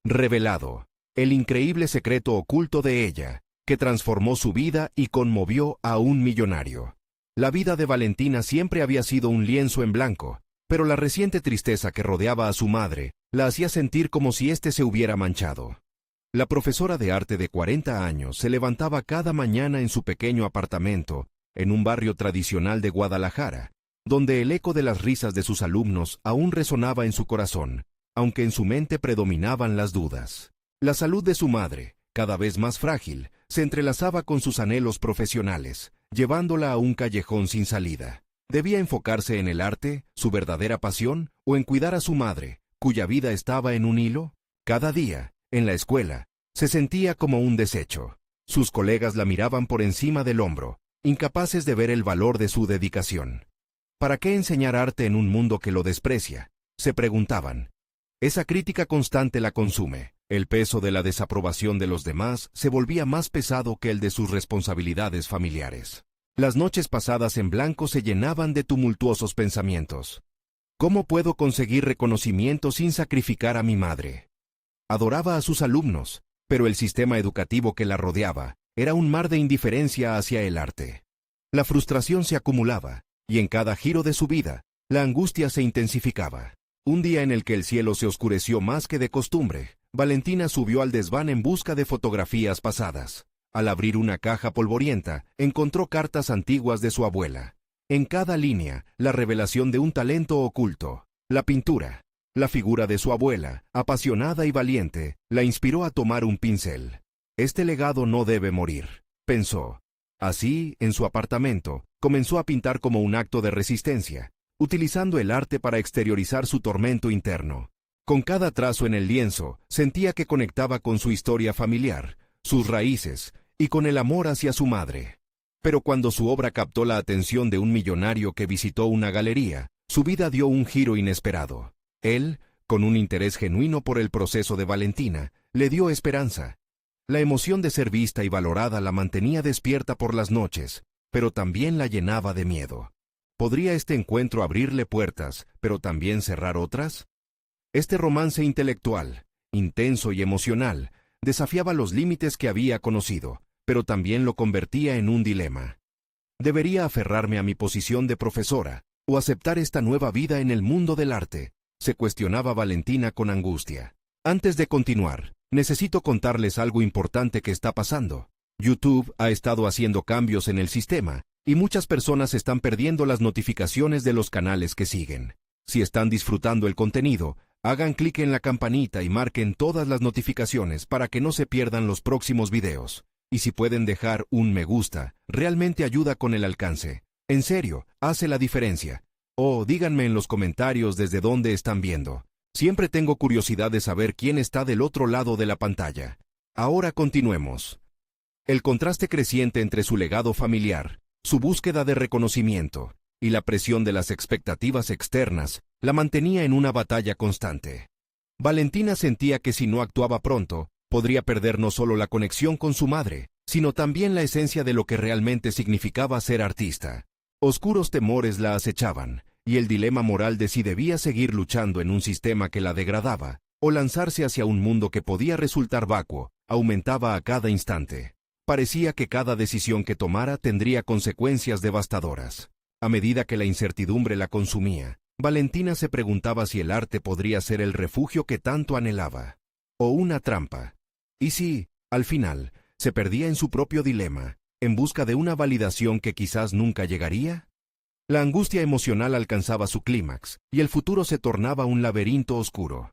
Revelado. El increíble secreto oculto de ella, que transformó su vida y conmovió a un millonario. La vida de Valentina siempre había sido un lienzo en blanco, pero la reciente tristeza que rodeaba a su madre la hacía sentir como si éste se hubiera manchado. La profesora de arte de 40 años se levantaba cada mañana en su pequeño apartamento, en un barrio tradicional de Guadalajara, donde el eco de las risas de sus alumnos aún resonaba en su corazón, aunque en su mente predominaban las dudas. La salud de su madre, cada vez más frágil, se entrelazaba con sus anhelos profesionales, llevándola a un callejón sin salida. ¿Debía enfocarse en el arte, su verdadera pasión, o en cuidar a su madre, cuya vida estaba en un hilo? Cada día, en la escuela, se sentía como un desecho. Sus colegas la miraban por encima del hombro, incapaces de ver el valor de su dedicación. ¿Para qué enseñar arte en un mundo que lo desprecia?, se preguntaban. Esa crítica constante la consume. El peso de la desaprobación de los demás se volvía más pesado que el de sus responsabilidades familiares. Las noches pasadas en blanco se llenaban de tumultuosos pensamientos. ¿Cómo puedo conseguir reconocimiento sin sacrificar a mi madre? Adoraba a sus alumnos, pero el sistema educativo que la rodeaba era un mar de indiferencia hacia el arte. La frustración se acumulaba, y en cada giro de su vida, la angustia se intensificaba. Un día en el que el cielo se oscureció más que de costumbre, Valentina subió al desván en busca de fotografías pasadas. Al abrir una caja polvorienta, encontró cartas antiguas de su abuela. En cada línea, la revelación de un talento oculto. La pintura. La figura de su abuela, apasionada y valiente, la inspiró a tomar un pincel. Este legado no debe morir, pensó. Así, en su apartamento, comenzó a pintar como un acto de resistencia, utilizando el arte para exteriorizar su tormento interno. Con cada trazo en el lienzo, sentía que conectaba con su historia familiar, sus raíces, y con el amor hacia su madre. Pero cuando su obra captó la atención de un millonario que visitó una galería, su vida dio un giro inesperado. Él, con un interés genuino por el proceso de Valentina, le dio esperanza. La emoción de ser vista y valorada la mantenía despierta por las noches, pero también la llenaba de miedo. ¿Podría este encuentro abrirle puertas, pero también cerrar otras? Este romance intelectual, intenso y emocional, desafiaba los límites que había conocido, pero también lo convertía en un dilema. ¿Debería aferrarme a mi posición de profesora, o aceptar esta nueva vida en el mundo del arte?, se cuestionaba Valentina con angustia. Antes de continuar, necesito contarles algo importante que está pasando. YouTube ha estado haciendo cambios en el sistema, y muchas personas están perdiendo las notificaciones de los canales que siguen. Si están disfrutando el contenido, hagan clic en la campanita y marquen todas las notificaciones para que no se pierdan los próximos videos. Y si pueden dejar un me gusta, realmente ayuda con el alcance. En serio, hace la diferencia. O díganme en los comentarios desde dónde están viendo. Siempre tengo curiosidad de saber quién está del otro lado de la pantalla. Ahora continuemos. El contraste creciente entre su legado familiar, su búsqueda de reconocimiento, y la presión de las expectativas externas, la mantenía en una batalla constante. Valentina sentía que si no actuaba pronto, podría perder no solo la conexión con su madre, sino también la esencia de lo que realmente significaba ser artista. Oscuros temores la acechaban, y el dilema moral de si debía seguir luchando en un sistema que la degradaba, o lanzarse hacia un mundo que podía resultar vacuo, aumentaba a cada instante. Parecía que cada decisión que tomara tendría consecuencias devastadoras. A medida que la incertidumbre la consumía, Valentina se preguntaba si el arte podría ser el refugio que tanto anhelaba, o una trampa. Y si, al final, se perdía en su propio dilema, en busca de una validación que quizás nunca llegaría. La angustia emocional alcanzaba su clímax, y el futuro se tornaba un laberinto oscuro.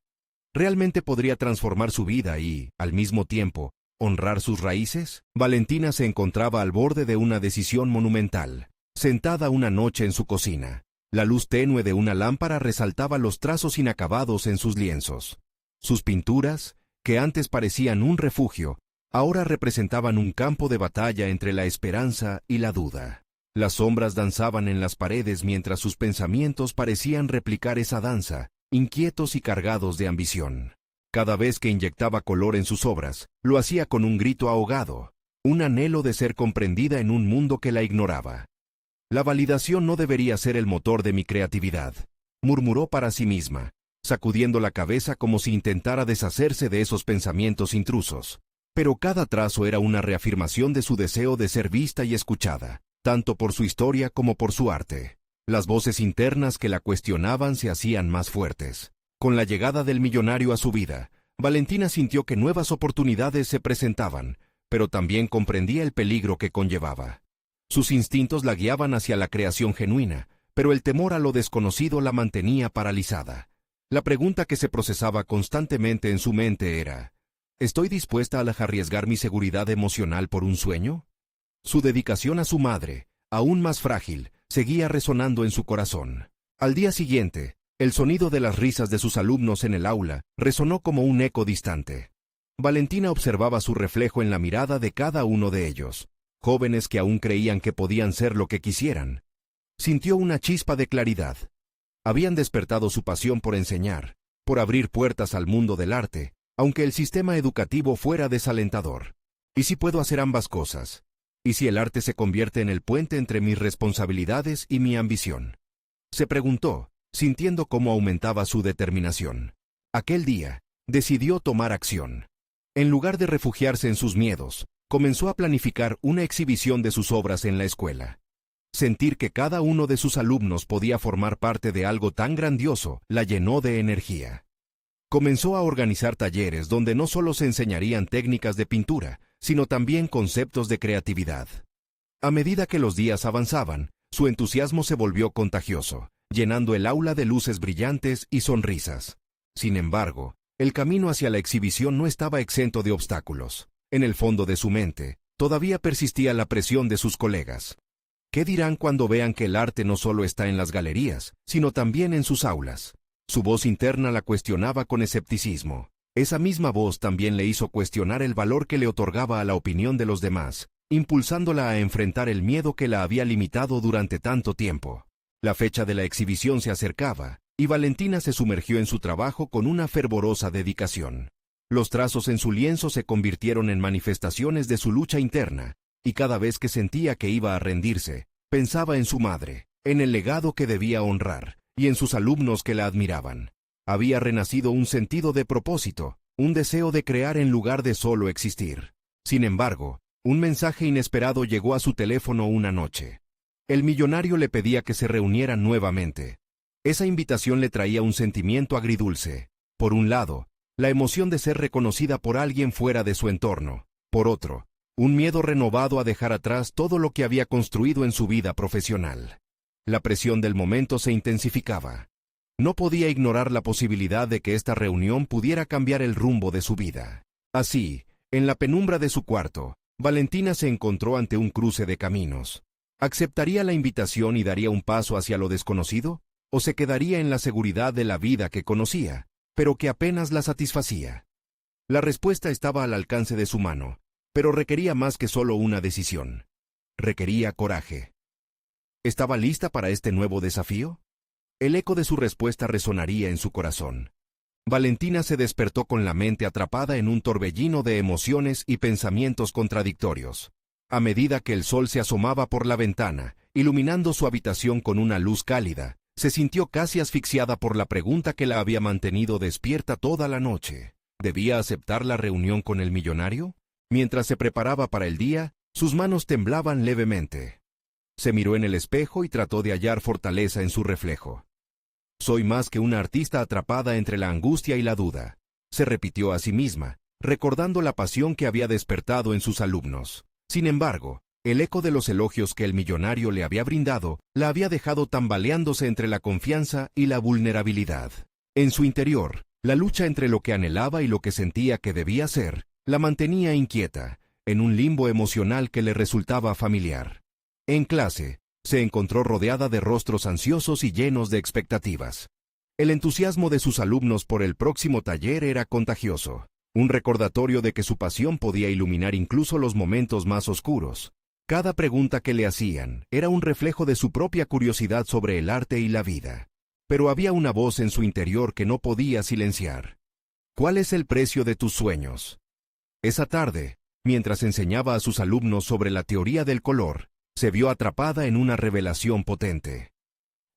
¿Realmente podría transformar su vida y, al mismo tiempo, honrar sus raíces? Valentina se encontraba al borde de una decisión monumental. Sentada una noche en su cocina, la luz tenue de una lámpara resaltaba los trazos inacabados en sus lienzos. Sus pinturas, que antes parecían un refugio, ahora representaban un campo de batalla entre la esperanza y la duda. Las sombras danzaban en las paredes mientras sus pensamientos parecían replicar esa danza, inquietos y cargados de ambición. Cada vez que inyectaba color en sus obras, lo hacía con un grito ahogado, un anhelo de ser comprendida en un mundo que la ignoraba. La validación no debería ser el motor de mi creatividad, murmuró para sí misma. sacudiendo la cabeza como si intentara deshacerse de esos pensamientos intrusos. Pero cada trazo era una reafirmación de su deseo de ser vista y escuchada, tanto por su historia como por su arte. Las voces internas que la cuestionaban se hacían más fuertes. Con la llegada del millonario a su vida, Valentina sintió que nuevas oportunidades se presentaban, pero también comprendía el peligro que conllevaba. Sus instintos la guiaban hacia la creación genuina, pero el temor a lo desconocido la mantenía paralizada. La pregunta que se procesaba constantemente en su mente era: ¿estoy dispuesta a arriesgar mi seguridad emocional por un sueño? Su dedicación a su madre, aún más frágil, seguía resonando en su corazón. Al día siguiente, el sonido de las risas de sus alumnos en el aula resonó como un eco distante. Valentina observaba su reflejo en la mirada de cada uno de ellos, jóvenes que aún creían que podían ser lo que quisieran. Sintió una chispa de claridad. Habían despertado su pasión por enseñar, por abrir puertas al mundo del arte, aunque el sistema educativo fuera desalentador. ¿Y si puedo hacer ambas cosas? ¿Y si el arte se convierte en el puente entre mis responsabilidades y mi ambición? Se preguntó, sintiendo cómo aumentaba su determinación. Aquel día, decidió tomar acción. En lugar de refugiarse en sus miedos, comenzó a planificar una exhibición de sus obras en la escuela. Sentir que cada uno de sus alumnos podía formar parte de algo tan grandioso la llenó de energía. Comenzó a organizar talleres donde no solo se enseñarían técnicas de pintura, sino también conceptos de creatividad. A medida que los días avanzaban, su entusiasmo se volvió contagioso, llenando el aula de luces brillantes y sonrisas. Sin embargo, el camino hacia la exhibición no estaba exento de obstáculos. En el fondo de su mente, todavía persistía la presión de sus colegas. ¿Qué dirán cuando vean que el arte no solo está en las galerías, sino también en sus aulas? Su voz interna la cuestionaba con escepticismo. Esa misma voz también le hizo cuestionar el valor que le otorgaba a la opinión de los demás, impulsándola a enfrentar el miedo que la había limitado durante tanto tiempo. La fecha de la exhibición se acercaba, y Valentina se sumergió en su trabajo con una fervorosa dedicación. Los trazos en su lienzo se convirtieron en manifestaciones de su lucha interna, y cada vez que sentía que iba a rendirse, pensaba en su madre, en el legado que debía honrar, y en sus alumnos que la admiraban. Había renacido un sentido de propósito, un deseo de crear en lugar de solo existir. Sin embargo, un mensaje inesperado llegó a su teléfono una noche. El millonario le pedía que se reunieran nuevamente. Esa invitación le traía un sentimiento agridulce. Por un lado, la emoción de ser reconocida por alguien fuera de su entorno. Por otro, un miedo renovado a dejar atrás todo lo que había construido en su vida profesional. La presión del momento se intensificaba. No podía ignorar la posibilidad de que esta reunión pudiera cambiar el rumbo de su vida. Así, en la penumbra de su cuarto, Valentina se encontró ante un cruce de caminos. ¿Aceptaría la invitación y daría un paso hacia lo desconocido? ¿O se quedaría en la seguridad de la vida que conocía, pero que apenas la satisfacía? La respuesta estaba al alcance de su mano, pero requería más que solo una decisión. Requería coraje. ¿Estaba lista para este nuevo desafío? El eco de su respuesta resonaría en su corazón. Valentina se despertó con la mente atrapada en un torbellino de emociones y pensamientos contradictorios. A medida que el sol se asomaba por la ventana, iluminando su habitación con una luz cálida, se sintió casi asfixiada por la pregunta que la había mantenido despierta toda la noche. ¿Debía aceptar la reunión con el millonario? Mientras se preparaba para el día, sus manos temblaban levemente. Se miró en el espejo y trató de hallar fortaleza en su reflejo. «Soy más que una artista atrapada entre la angustia y la duda», se repitió a sí misma, recordando la pasión que había despertado en sus alumnos. Sin embargo, el eco de los elogios que el millonario le había brindado la había dejado tambaleándose entre la confianza y la vulnerabilidad. En su interior, la lucha entre lo que anhelaba y lo que sentía que debía ser, la mantenía inquieta, en un limbo emocional que le resultaba familiar. En clase, se encontró rodeada de rostros ansiosos y llenos de expectativas. El entusiasmo de sus alumnos por el próximo taller era contagioso, un recordatorio de que su pasión podía iluminar incluso los momentos más oscuros. Cada pregunta que le hacían era un reflejo de su propia curiosidad sobre el arte y la vida. Pero había una voz en su interior que no podía silenciar. ¿Cuál es el precio de tus sueños? Esa tarde, mientras enseñaba a sus alumnos sobre la teoría del color, se vio atrapada en una revelación potente.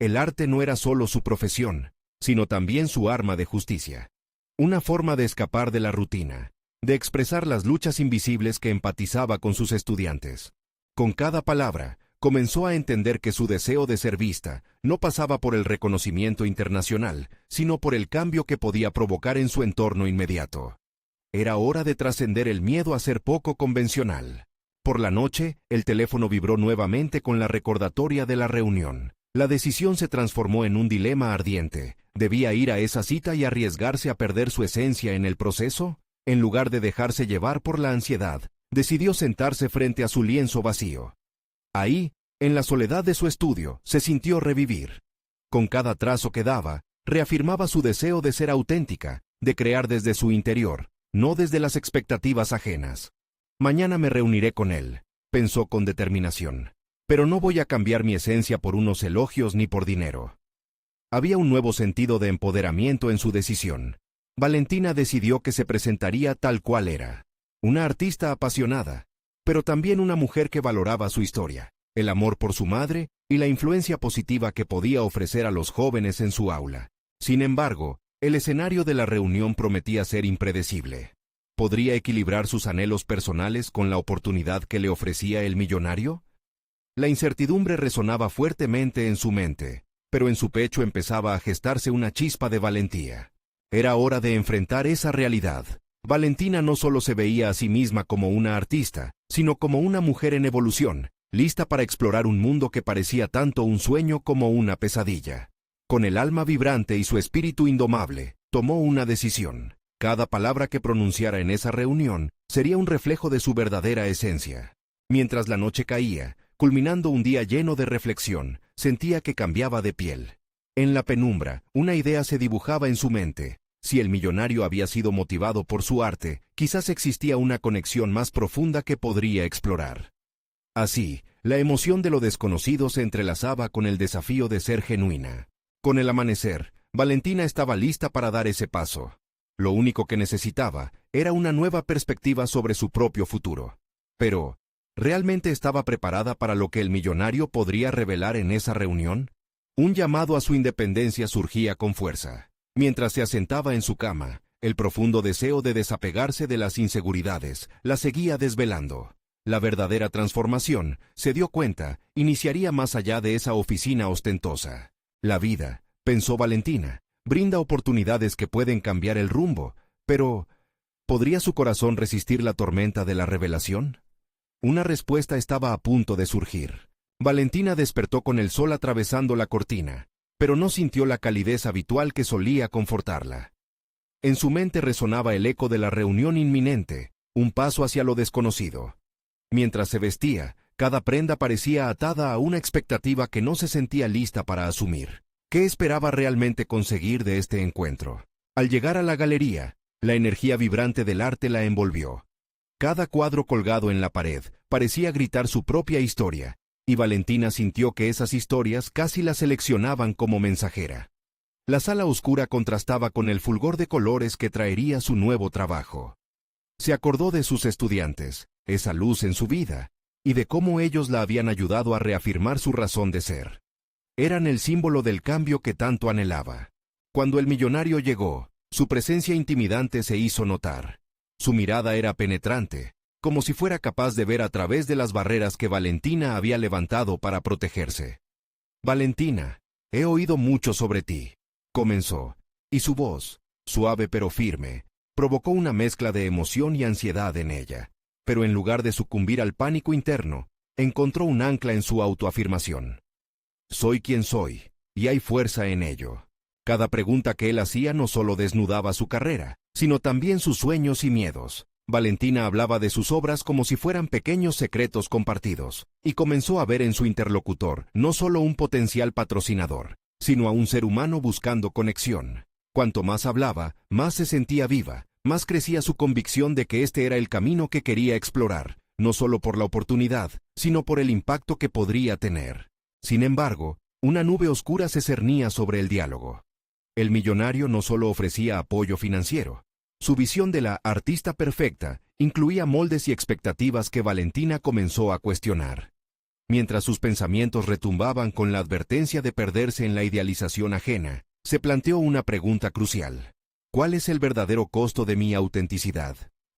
El arte no era solo su profesión, sino también su arma de justicia. Una forma de escapar de la rutina, de expresar las luchas invisibles que empatizaba con sus estudiantes. Con cada palabra, comenzó a entender que su deseo de ser vista no pasaba por el reconocimiento internacional, sino por el cambio que podía provocar en su entorno inmediato. Era hora de trascender el miedo a ser poco convencional. Por la noche, el teléfono vibró nuevamente con la recordatoria de la reunión. La decisión se transformó en un dilema ardiente. ¿Debía ir a esa cita y arriesgarse a perder su esencia en el proceso? En lugar de dejarse llevar por la ansiedad, decidió sentarse frente a su lienzo vacío. Ahí, en la soledad de su estudio, se sintió revivir. Con cada trazo que daba, reafirmaba su deseo de ser auténtica, de crear desde su interior, no desde las expectativas ajenas. Mañana me reuniré con él, pensó con determinación. Pero no voy a cambiar mi esencia por unos elogios ni por dinero. Había un nuevo sentido de empoderamiento en su decisión. Valentina decidió que se presentaría tal cual era. Una artista apasionada, pero también una mujer que valoraba su historia, el amor por su madre y la influencia positiva que podía ofrecer a los jóvenes en su aula. Sin embargo, el escenario de la reunión prometía ser impredecible. ¿Podría equilibrar sus anhelos personales con la oportunidad que le ofrecía el millonario? La incertidumbre resonaba fuertemente en su mente, pero en su pecho empezaba a gestarse una chispa de valentía. Era hora de enfrentar esa realidad. Valentina no solo se veía a sí misma como una artista, sino como una mujer en evolución, lista para explorar un mundo que parecía tanto un sueño como una pesadilla. Con el alma vibrante y su espíritu indomable, tomó una decisión. Cada palabra que pronunciara en esa reunión sería un reflejo de su verdadera esencia. Mientras la noche caía, culminando un día lleno de reflexión, sentía que cambiaba de piel. En la penumbra, una idea se dibujaba en su mente. Si el millonario había sido motivado por su arte, quizás existía una conexión más profunda que podría explorar. Así, la emoción de lo desconocido se entrelazaba con el desafío de ser genuina. Con el amanecer, Valentina estaba lista para dar ese paso. Lo único que necesitaba era una nueva perspectiva sobre su propio futuro. Pero, ¿realmente estaba preparada para lo que el millonario podría revelar en esa reunión? Un llamado a su independencia surgía con fuerza. Mientras se asentaba en su cama, el profundo deseo de desapegarse de las inseguridades la seguía desvelando. La verdadera transformación, se dio cuenta, iniciaría más allá de esa oficina ostentosa. La vida, pensó Valentina, brinda oportunidades que pueden cambiar el rumbo, pero ¿podría su corazón resistir la tormenta de la revelación? Una respuesta estaba a punto de surgir. Valentina despertó con el sol atravesando la cortina, pero no sintió la calidez habitual que solía confortarla. En su mente resonaba el eco de la reunión inminente, un paso hacia lo desconocido. Mientras se vestía, cada prenda parecía atada a una expectativa que no se sentía lista para asumir. ¿Qué esperaba realmente conseguir de este encuentro? Al llegar a la galería, la energía vibrante del arte la envolvió. Cada cuadro colgado en la pared parecía gritar su propia historia, y Valentina sintió que esas historias casi la seleccionaban como mensajera. La sala oscura contrastaba con el fulgor de colores que traería su nuevo trabajo. Se acordó de sus estudiantes, esa luz en su vida, y de cómo ellos la habían ayudado a reafirmar su razón de ser. Eran el símbolo del cambio que tanto anhelaba. Cuando el millonario llegó, su presencia intimidante se hizo notar. Su mirada era penetrante, como si fuera capaz de ver a través de las barreras que Valentina había levantado para protegerse. «Valentina, he oído mucho sobre ti», comenzó, y su voz, suave pero firme, provocó una mezcla de emoción y ansiedad en ella. Pero en lugar de sucumbir al pánico interno, encontró un ancla en su autoafirmación. «Soy quien soy, y hay fuerza en ello». Cada pregunta que él hacía no solo desnudaba su carrera, sino también sus sueños y miedos. Valentina hablaba de sus obras como si fueran pequeños secretos compartidos, y comenzó a ver en su interlocutor no solo un potencial patrocinador, sino a un ser humano buscando conexión. Cuanto más hablaba, más se sentía viva, más crecía su convicción de que este era el camino que quería explorar, no solo por la oportunidad, sino por el impacto que podría tener. Sin embargo, una nube oscura se cernía sobre el diálogo. El millonario no solo ofrecía apoyo financiero. Su visión de la artista perfecta incluía moldes y expectativas que Valentina comenzó a cuestionar. Mientras sus pensamientos retumbaban con la advertencia de perderse en la idealización ajena, se planteó una pregunta crucial. ¿Cuál es el verdadero costo de mi autenticidad?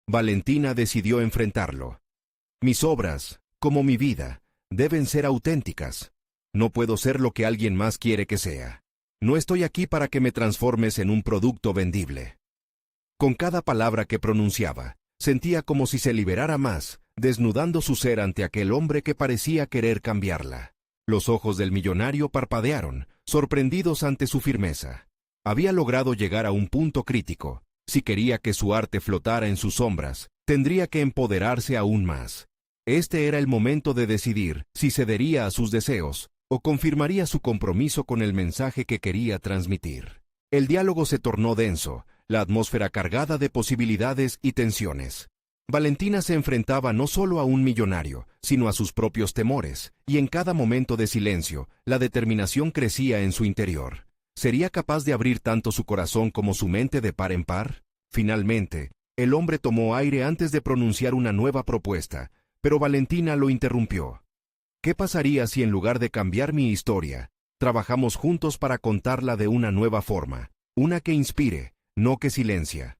Valentina decidió enfrentarlo. Mis obras, como mi vida, deben ser auténticas. No puedo ser lo que alguien más quiere que sea. No estoy aquí para que me transformes en un producto vendible. Con cada palabra que pronunciaba, sentía como si se liberara más, desnudando su ser ante aquel hombre que parecía querer cambiarla. Los ojos del millonario parpadearon, sorprendidos ante su firmeza. Había logrado llegar a un punto crítico. Si quería que su arte flotara en sus sombras, tendría que empoderarse aún más. Este era el momento de decidir si cedería a sus deseos o confirmaría su compromiso con el mensaje que quería transmitir. El diálogo se tornó denso, la atmósfera cargada de posibilidades y tensiones. Valentina se enfrentaba no solo a un millonario, sino a sus propios temores, y en cada momento de silencio, la determinación crecía en su interior. ¿Sería capaz de abrir tanto su corazón como su mente de par en par? Finalmente, el hombre tomó aire antes de pronunciar una nueva propuesta, pero Valentina lo interrumpió. ¿Qué pasaría si en lugar de cambiar mi historia, trabajamos juntos para contarla de una nueva forma, una que inspire, no que silencia?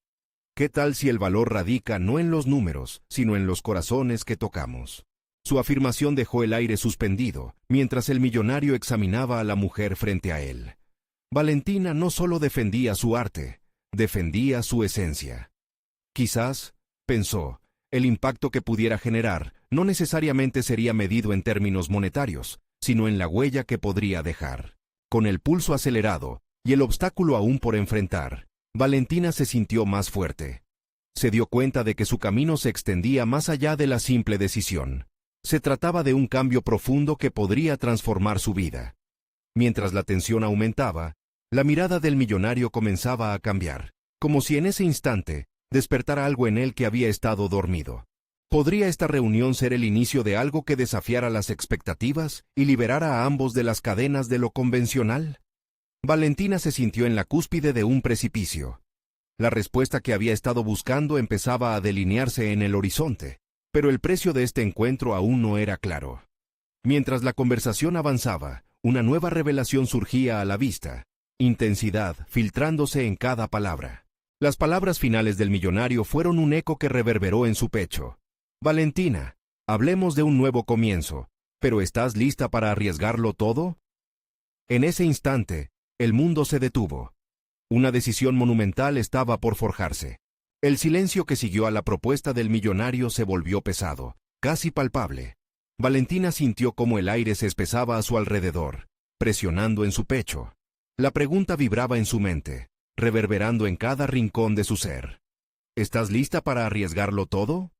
¿Qué tal si el valor radica no en los números, sino en los corazones que tocamos? Su afirmación dejó el aire suspendido, mientras el millonario examinaba a la mujer frente a él. Valentina no solo defendía su arte, defendía su esencia. Quizás, pensó, el impacto que pudiera generar no necesariamente sería medido en términos monetarios, sino en la huella que podría dejar. Con el pulso acelerado y el obstáculo aún por enfrentar, Valentina se sintió más fuerte. Se dio cuenta de que su camino se extendía más allá de la simple decisión. Se trataba de un cambio profundo que podría transformar su vida. Mientras la tensión aumentaba, la mirada del millonario comenzaba a cambiar, como si en ese instante despertara algo en él que había estado dormido. ¿Podría esta reunión ser el inicio de algo que desafiara las expectativas y liberara a ambos de las cadenas de lo convencional? Valentina se sintió en la cúspide de un precipicio. La respuesta que había estado buscando empezaba a delinearse en el horizonte, pero el precio de este encuentro aún no era claro. Mientras la conversación avanzaba, una nueva revelación surgía a la vista, intensidad filtrándose en cada palabra. Las palabras finales del millonario fueron un eco que reverberó en su pecho. Valentina, hablemos de un nuevo comienzo, pero ¿estás lista para arriesgarlo todo? En ese instante, el mundo se detuvo. Una decisión monumental estaba por forjarse. El silencio que siguió a la propuesta del millonario se volvió pesado, casi palpable. Valentina sintió cómo el aire se espesaba a su alrededor, presionando en su pecho. La pregunta vibraba en su mente, reverberando en cada rincón de su ser. ¿Estás lista para arriesgarlo todo?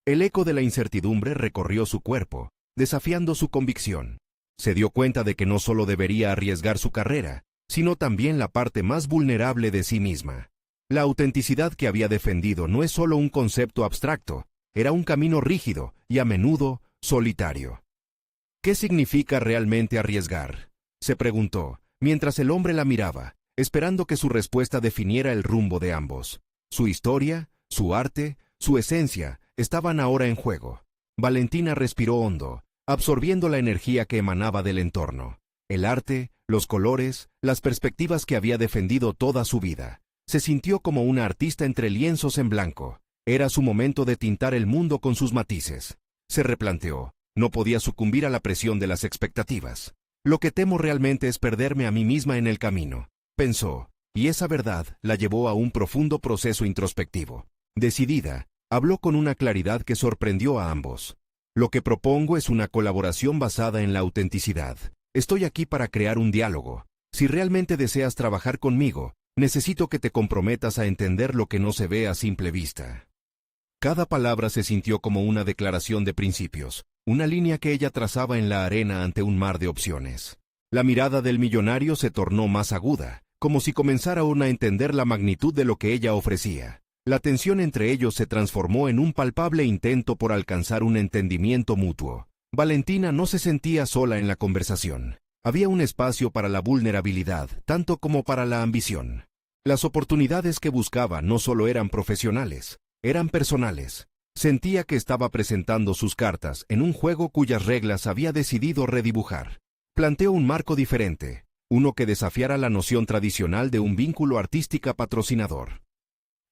El eco de la incertidumbre recorrió su cuerpo, desafiando su convicción. Se dio cuenta de que no solo debería arriesgar su carrera, sino también la parte más vulnerable de sí misma. La autenticidad que había defendido no es solo un concepto abstracto, era un camino rígido y a menudo solitario. ¿Qué significa realmente arriesgar?, se preguntó, mientras el hombre la miraba, esperando que su respuesta definiera el rumbo de ambos. Su historia, su arte, su esencia, estaban ahora en juego. Valentina respiró hondo, absorbiendo la energía que emanaba del entorno. El arte, los colores, las perspectivas que había defendido toda su vida. Se sintió como una artista entre lienzos en blanco. Era su momento de tintar el mundo con sus matices. Se replanteó. No podía sucumbir a la presión de las expectativas. Lo que temo realmente es perderme a mí misma en el camino, pensó, y esa verdad la llevó a un profundo proceso introspectivo. Decidida, habló con una claridad que sorprendió a ambos. Lo que propongo es una colaboración basada en la autenticidad. Estoy aquí para crear un diálogo. Si realmente deseas trabajar conmigo, necesito que te comprometas a entender lo que no se ve a simple vista. Cada palabra se sintió como una declaración de principios, una línea que ella trazaba en la arena ante un mar de opciones. La mirada del millonario se tornó más aguda, como si comenzara aún a entender la magnitud de lo que ella ofrecía. La tensión entre ellos se transformó en un palpable intento por alcanzar un entendimiento mutuo. Valentina no se sentía sola en la conversación. Había un espacio para la vulnerabilidad, tanto como para la ambición. Las oportunidades que buscaba no solo eran profesionales, eran personales. Sentía que estaba presentando sus cartas en un juego cuyas reglas había decidido redibujar. Planteó un marco diferente, uno que desafiara la noción tradicional de un vínculo artística-patrocinador.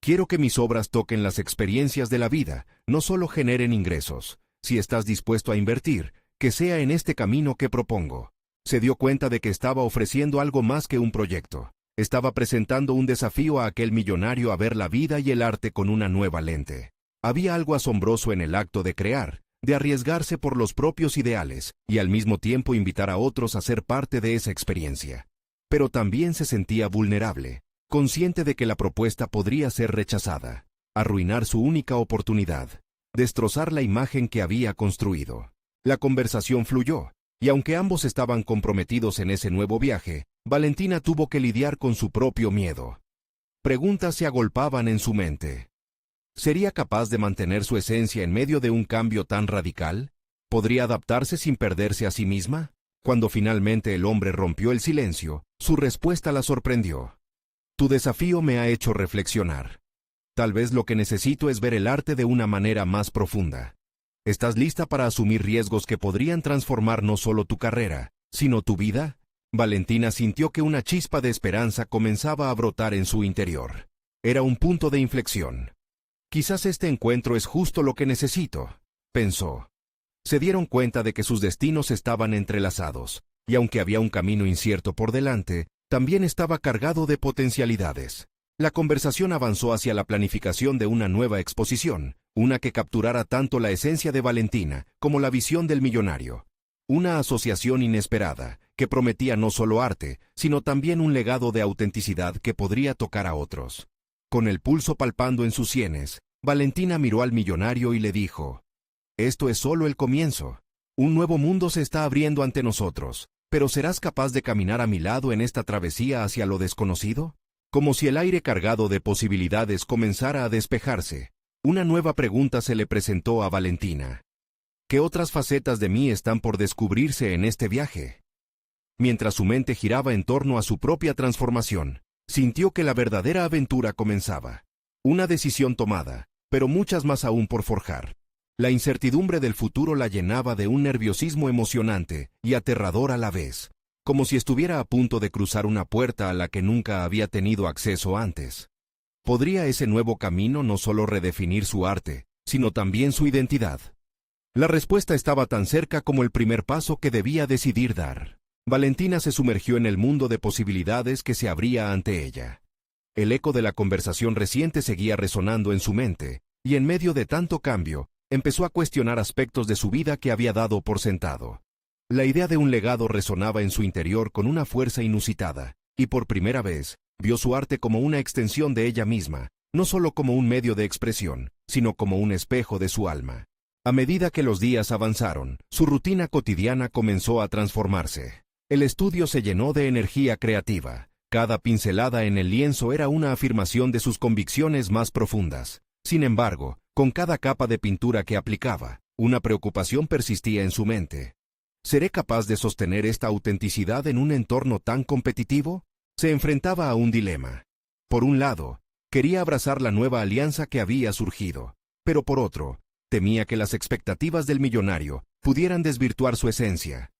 Quiero que mis obras toquen las experiencias de la vida, no solo generen ingresos. Si estás dispuesto a invertir, que sea en este camino que propongo. Se dio cuenta de que estaba ofreciendo algo más que un proyecto. Estaba presentando un desafío a aquel millonario a ver la vida y el arte con una nueva lente. Había algo asombroso en el acto de crear, de arriesgarse por los propios ideales, y al mismo tiempo invitar a otros a ser parte de esa experiencia. Pero también se sentía vulnerable, consciente de que la propuesta podría ser rechazada, arruinar su única oportunidad, destrozar la imagen que había construido. La conversación fluyó, y aunque ambos estaban comprometidos en ese nuevo viaje, Valentina tuvo que lidiar con su propio miedo. Preguntas se agolpaban en su mente. ¿Sería capaz de mantener su esencia en medio de un cambio tan radical? ¿Podría adaptarse sin perderse a sí misma? Cuando finalmente el hombre rompió el silencio, su respuesta la sorprendió. Tu desafío me ha hecho reflexionar. Tal vez lo que necesito es ver el arte de una manera más profunda. ¿Estás lista para asumir riesgos que podrían transformar no solo tu carrera, sino tu vida? Valentina sintió que una chispa de esperanza comenzaba a brotar en su interior. Era un punto de inflexión. Quizás este encuentro es justo lo que necesito, pensó. Se dieron cuenta de que sus destinos estaban entrelazados, y aunque había un camino incierto por delante, también estaba cargado de potencialidades. La conversación avanzó hacia la planificación de una nueva exposición, una que capturara tanto la esencia de Valentina como la visión del millonario. Una asociación inesperada, que prometía no solo arte, sino también un legado de autenticidad que podría tocar a otros. Con el pulso palpando en sus sienes, Valentina miró al millonario y le dijo: «Esto es solo el comienzo. Un nuevo mundo se está abriendo ante nosotros, pero ¿serás capaz de caminar a mi lado en esta travesía hacia lo desconocido?» Como si el aire cargado de posibilidades comenzara a despejarse, una nueva pregunta se le presentó a Valentina. ¿Qué otras facetas de mí están por descubrirse en este viaje? Mientras su mente giraba en torno a su propia transformación, sintió que la verdadera aventura comenzaba. Una decisión tomada, pero muchas más aún por forjar. La incertidumbre del futuro la llenaba de un nerviosismo emocionante y aterrador a la vez, como si estuviera a punto de cruzar una puerta a la que nunca había tenido acceso antes. ¿Podría ese nuevo camino no solo redefinir su arte, sino también su identidad? La respuesta estaba tan cerca como el primer paso que debía decidir dar. Valentina se sumergió en el mundo de posibilidades que se abría ante ella. El eco de la conversación reciente seguía resonando en su mente, y en medio de tanto cambio, empezó a cuestionar aspectos de su vida que había dado por sentado. La idea de un legado resonaba en su interior con una fuerza inusitada, y por primera vez, vio su arte como una extensión de ella misma, no solo como un medio de expresión, sino como un espejo de su alma. A medida que los días avanzaron, su rutina cotidiana comenzó a transformarse. El estudio se llenó de energía creativa. Cada pincelada en el lienzo era una afirmación de sus convicciones más profundas. Sin embargo, con cada capa de pintura que aplicaba, una preocupación persistía en su mente. ¿Seré capaz de sostener esta autenticidad en un entorno tan competitivo? Se enfrentaba a un dilema. Por un lado, quería abrazar la nueva alianza que había surgido, pero por otro, temía que las expectativas del millonario pudieran desvirtuar su esencia.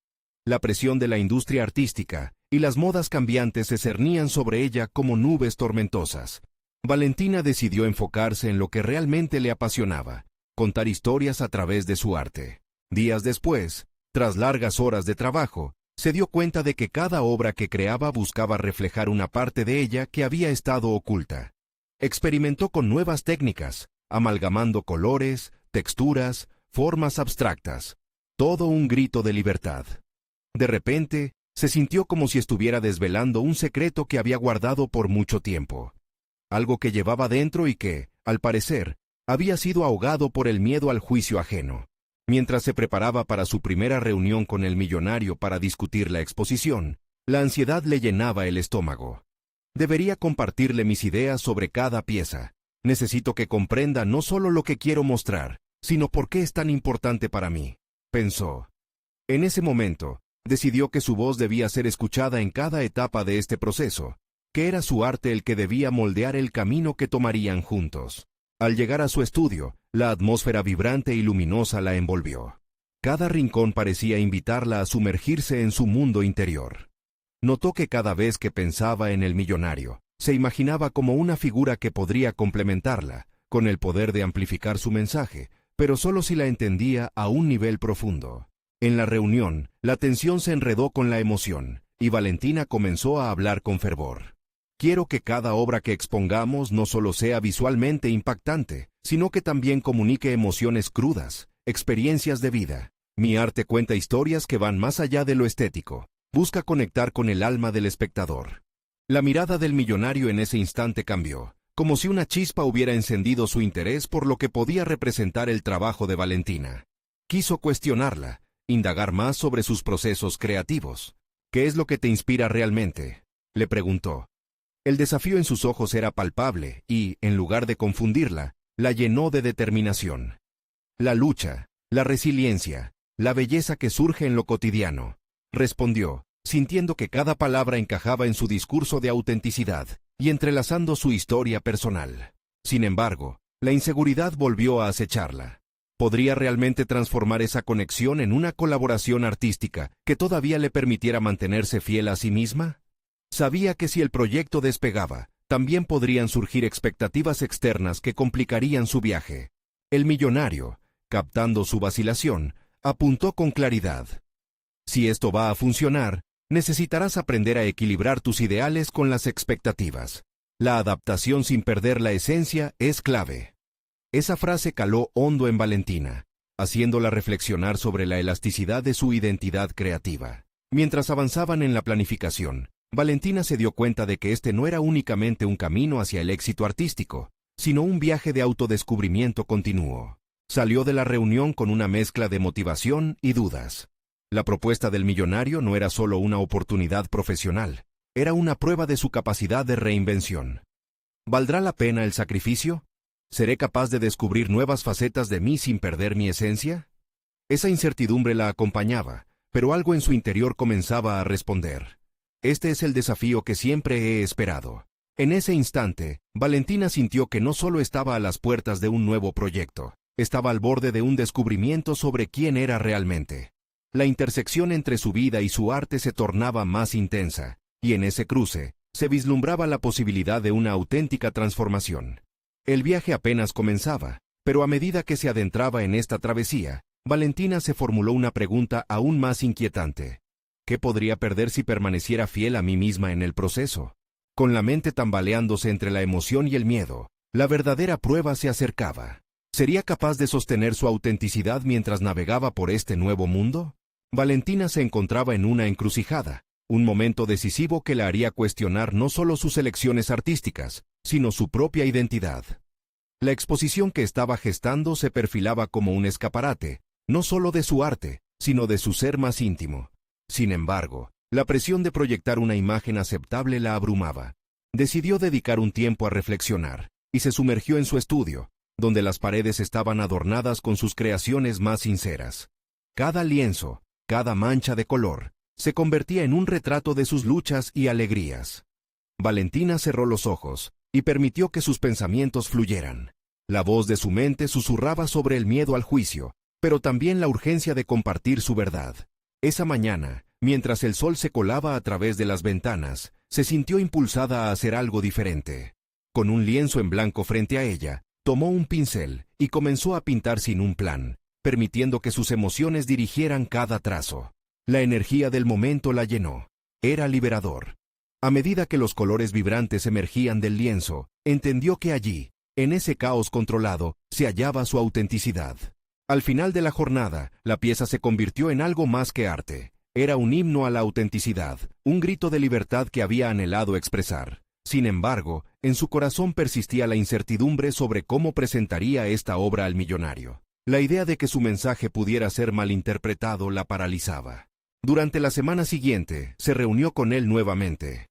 La presión de la industria artística y las modas cambiantes se cernían sobre ella como nubes tormentosas. Valentina decidió enfocarse en lo que realmente le apasionaba, contar historias a través de su arte. Días después, tras largas horas de trabajo, se dio cuenta de que cada obra que creaba buscaba reflejar una parte de ella que había estado oculta. Experimentó con nuevas técnicas, amalgamando colores, texturas, formas abstractas. Todo un grito de libertad. De repente, se sintió como si estuviera desvelando un secreto que había guardado por mucho tiempo. Algo que llevaba dentro y que, al parecer, había sido ahogado por el miedo al juicio ajeno. Mientras se preparaba para su primera reunión con el millonario para discutir la exposición, la ansiedad le llenaba el estómago. Debería compartirle mis ideas sobre cada pieza. Necesito que comprenda no solo lo que quiero mostrar, sino por qué es tan importante para mí, pensó. En ese momento, decidió que su voz debía ser escuchada en cada etapa de este proceso, que era su arte el que debía moldear el camino que tomarían juntos. Al llegar a su estudio, la atmósfera vibrante y luminosa la envolvió. Cada rincón parecía invitarla a sumergirse en su mundo interior. Notó que cada vez que pensaba en el millonario, se imaginaba como una figura que podría complementarla, con el poder de amplificar su mensaje, pero solo si la entendía a un nivel profundo. En la reunión, la tensión se enredó con la emoción, y Valentina comenzó a hablar con fervor. Quiero que cada obra que expongamos no solo sea visualmente impactante, sino que también comunique emociones crudas, experiencias de vida. Mi arte cuenta historias que van más allá de lo estético. Busca conectar con el alma del espectador. La mirada del millonario en ese instante cambió, como si una chispa hubiera encendido su interés por lo que podía representar el trabajo de Valentina. Quiso cuestionarla, indagar más sobre sus procesos creativos. ¿Qué es lo que te inspira realmente?, le preguntó. El desafío en sus ojos era palpable y, en lugar de confundirla, la llenó de determinación. La lucha, la resiliencia, la belleza que surge en lo cotidiano, respondió, sintiendo que cada palabra encajaba en su discurso de autenticidad y entrelazando su historia personal. Sin embargo, la inseguridad volvió a acecharla. ¿Podría realmente transformar esa conexión en una colaboración artística que todavía le permitiera mantenerse fiel a sí misma? Sabía que si el proyecto despegaba, también podrían surgir expectativas externas que complicarían su viaje. El millonario, captando su vacilación, apuntó con claridad. Si esto va a funcionar, necesitarás aprender a equilibrar tus ideales con las expectativas. La adaptación sin perder la esencia es clave. Esa frase caló hondo en Valentina, haciéndola reflexionar sobre la elasticidad de su identidad creativa. Mientras avanzaban en la planificación, Valentina se dio cuenta de que este no era únicamente un camino hacia el éxito artístico, sino un viaje de autodescubrimiento continuo. Salió de la reunión con una mezcla de motivación y dudas. La propuesta del millonario no era solo una oportunidad profesional, era una prueba de su capacidad de reinvención. ¿Valdrá la pena el sacrificio? ¿Seré capaz de descubrir nuevas facetas de mí sin perder mi esencia? Esa incertidumbre la acompañaba, pero algo en su interior comenzaba a responder. Este es el desafío que siempre he esperado. En ese instante, Valentina sintió que no solo estaba a las puertas de un nuevo proyecto, estaba al borde de un descubrimiento sobre quién era realmente. La intersección entre su vida y su arte se tornaba más intensa, y en ese cruce, se vislumbraba la posibilidad de una auténtica transformación. El viaje apenas comenzaba, pero a medida que se adentraba en esta travesía, Valentina se formuló una pregunta aún más inquietante. ¿Qué podría perder si permaneciera fiel a mí misma en el proceso? Con la mente tambaleándose entre la emoción y el miedo, la verdadera prueba se acercaba. ¿Sería capaz de sostener su autenticidad mientras navegaba por este nuevo mundo? Valentina se encontraba en una encrucijada, un momento decisivo que la haría cuestionar no solo sus elecciones artísticas, sino su propia identidad. La exposición que estaba gestando se perfilaba como un escaparate, no solo de su arte, sino de su ser más íntimo. Sin embargo, la presión de proyectar una imagen aceptable la abrumaba. Decidió dedicar un tiempo a reflexionar, y se sumergió en su estudio, donde las paredes estaban adornadas con sus creaciones más sinceras. Cada lienzo, cada mancha de color, se convertía en un retrato de sus luchas y alegrías. Valentina cerró los ojos y permitió que sus pensamientos fluyeran. La voz de su mente susurraba sobre el miedo al juicio, pero también la urgencia de compartir su verdad. Esa mañana, mientras el sol se colaba a través de las ventanas, se sintió impulsada a hacer algo diferente. Con un lienzo en blanco frente a ella, tomó un pincel y comenzó a pintar sin un plan, permitiendo que sus emociones dirigieran cada trazo. La energía del momento la llenó. Era liberador. A medida que los colores vibrantes emergían del lienzo, entendió que allí, en ese caos controlado, se hallaba su autenticidad. Al final de la jornada, la pieza se convirtió en algo más que arte. Era un himno a la autenticidad, un grito de libertad que había anhelado expresar. Sin embargo, en su corazón persistía la incertidumbre sobre cómo presentaría esta obra al millonario. La idea de que su mensaje pudiera ser malinterpretado la paralizaba. Durante la semana siguiente, se reunió con él nuevamente.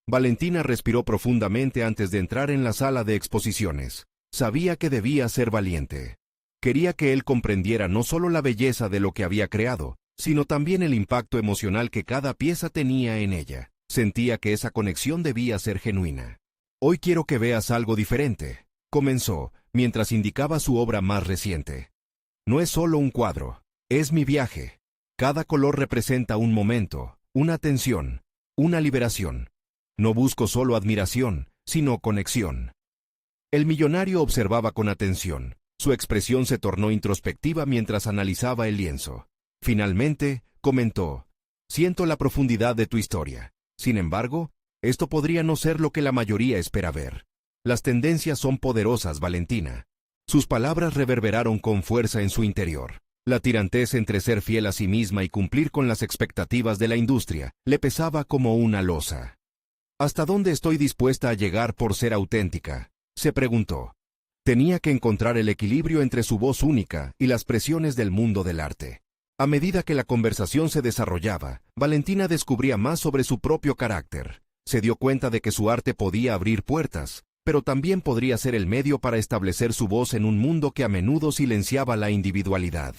Valentina respiró profundamente antes de entrar en la sala de exposiciones. Sabía que debía ser valiente. Quería que él comprendiera no solo la belleza de lo que había creado, sino también el impacto emocional que cada pieza tenía en ella. Sentía que esa conexión debía ser genuina. Hoy quiero que veas algo diferente, comenzó, mientras indicaba su obra más reciente. No es solo un cuadro, es mi viaje. Cada color representa un momento, una tensión, una liberación. No busco solo admiración, sino conexión. El millonario observaba con atención. Su expresión se tornó introspectiva mientras analizaba el lienzo. Finalmente, comentó: «Siento la profundidad de tu historia. Sin embargo, esto podría no ser lo que la mayoría espera ver. Las tendencias son poderosas, Valentina». Sus palabras reverberaron con fuerza en su interior. La tirantez entre ser fiel a sí misma y cumplir con las expectativas de la industria le pesaba como una losa. ¿Hasta dónde estoy dispuesta a llegar por ser auténtica?, se preguntó. Tenía que encontrar el equilibrio entre su voz única y las presiones del mundo del arte. A medida que la conversación se desarrollaba, Valentina descubría más sobre su propio carácter. Se dio cuenta de que su arte podía abrir puertas, pero también podría ser el medio para establecer su voz en un mundo que a menudo silenciaba la individualidad.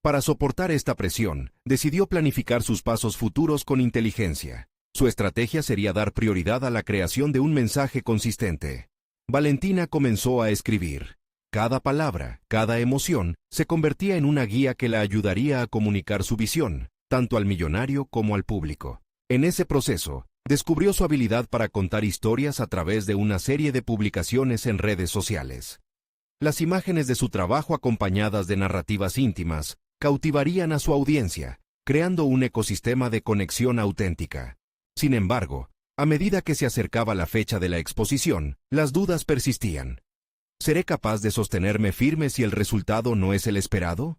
Para soportar esta presión, decidió planificar sus pasos futuros con inteligencia. Su estrategia sería dar prioridad a la creación de un mensaje consistente. Valentina comenzó a escribir. Cada palabra, cada emoción, se convertía en una guía que la ayudaría a comunicar su visión, tanto al millonario como al público. En ese proceso, descubrió su habilidad para contar historias a través de una serie de publicaciones en redes sociales. Las imágenes de su trabajo acompañadas de narrativas íntimas cautivarían a su audiencia, creando un ecosistema de conexión auténtica. Sin embargo, a medida que se acercaba la fecha de la exposición, las dudas persistían. ¿Seré capaz de sostenerme firme si el resultado no es el esperado?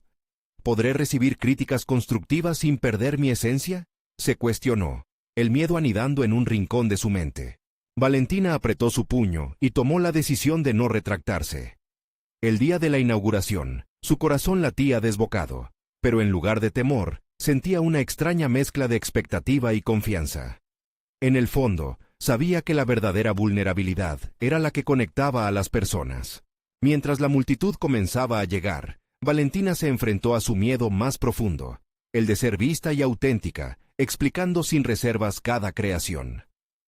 ¿Podré recibir críticas constructivas sin perder mi esencia?, se cuestionó, el miedo anidando en un rincón de su mente. Valentina apretó su puño y tomó la decisión de no retractarse. El día de la inauguración, su corazón latía desbocado, pero en lugar de temor, sentía una extraña mezcla de expectativa y confianza. En el fondo, sabía que la verdadera vulnerabilidad era la que conectaba a las personas. Mientras la multitud comenzaba a llegar, Valentina se enfrentó a su miedo más profundo, el de ser vista y auténtica, explicando sin reservas cada creación.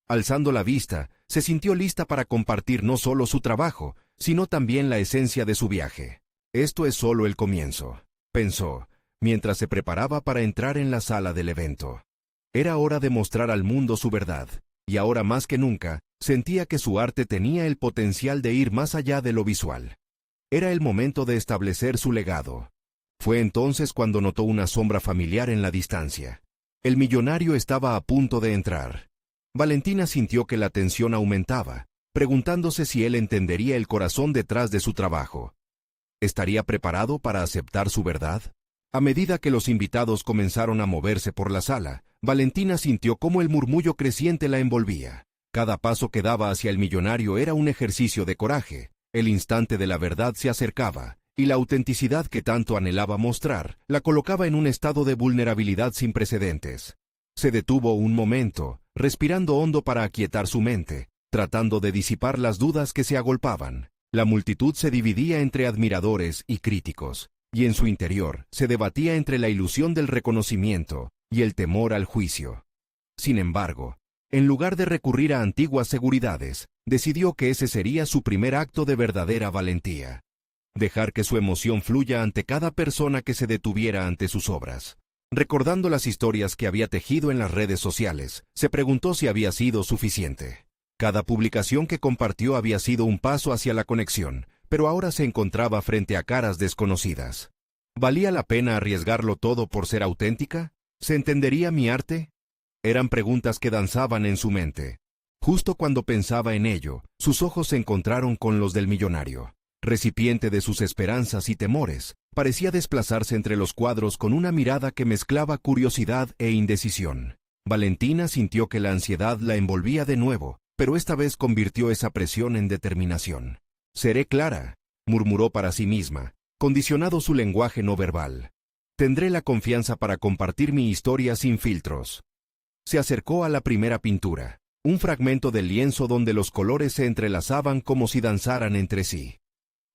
Alzando la vista, se sintió lista para compartir no solo su trabajo, sino también la esencia de su viaje. Esto es solo el comienzo, pensó, mientras se preparaba para entrar en la sala del evento. Era hora de mostrar al mundo su verdad, y ahora más que nunca, sentía que su arte tenía el potencial de ir más allá de lo visual. Era el momento de establecer su legado. Fue entonces cuando notó una sombra familiar en la distancia. El millonario estaba a punto de entrar. Valentina sintió que la tensión aumentaba, preguntándose si él entendería el corazón detrás de su trabajo. ¿Estaría preparado para aceptar su verdad? A medida que los invitados comenzaron a moverse por la sala, Valentina sintió cómo el murmullo creciente la envolvía. Cada paso que daba hacia el millonario era un ejercicio de coraje. El instante de la verdad se acercaba, y la autenticidad que tanto anhelaba mostrar la colocaba en un estado de vulnerabilidad sin precedentes. Se detuvo un momento, respirando hondo para aquietar su mente, tratando de disipar las dudas que se agolpaban. La multitud se dividía entre admiradores y críticos, y en su interior se debatía entre la ilusión del reconocimiento y el temor al juicio. Sin embargo, en lugar de recurrir a antiguas seguridades, decidió que ese sería su primer acto de verdadera valentía. Dejar que su emoción fluya ante cada persona que se detuviera ante sus obras. Recordando las historias que había tejido en las redes sociales, se preguntó si había sido suficiente. Cada publicación que compartió había sido un paso hacia la conexión, pero ahora se encontraba frente a caras desconocidas. ¿Valía la pena arriesgarlo todo por ser auténtica? ¿Se entendería mi arte? Eran preguntas que danzaban en su mente. Justo cuando pensaba en ello, sus ojos se encontraron con los del millonario. Recipiente de sus esperanzas y temores, parecía desplazarse entre los cuadros con una mirada que mezclaba curiosidad e indecisión. Valentina sintió que la ansiedad la envolvía de nuevo, pero esta vez convirtió esa presión en determinación. «Seré clara», murmuró para sí misma, condicionado su lenguaje no verbal. «Tendré la confianza para compartir mi historia sin filtros». Se acercó a la primera pintura, un fragmento del lienzo donde los colores se entrelazaban como si danzaran entre sí.